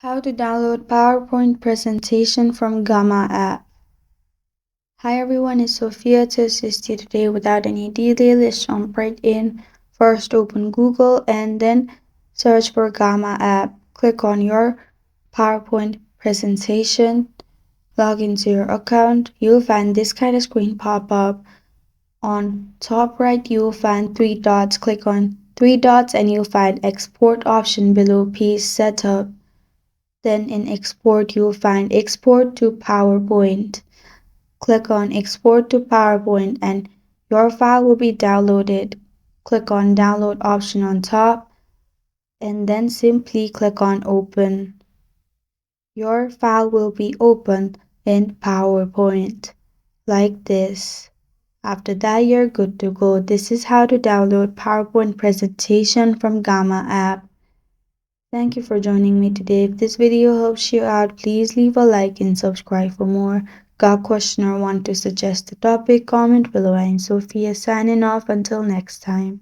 How to download PowerPoint presentation from Gamma app. Hi everyone, it's Sophia to assist you today. Without any delay, let's jump right in. First open Google and then search for Gamma app. Click on your PowerPoint presentation. Log into your account. You'll find this kind of screen pop up. On top right, you'll find three dots. Click on three dots and you'll find export option below page setup. Then in export, you'll find export to PowerPoint. Click on export to PowerPoint and your file will be downloaded. Click on download option on top and then simply click on open. Your file will be open in PowerPoint like this. After that, you're good to go. This is how to download PowerPoint presentation from Gamma app. Thank you for joining me today. If this video helps you out, please leave a like and subscribe for more. Got a question or want to suggest a topic? Comment below. I'm Sophia signing off until next time.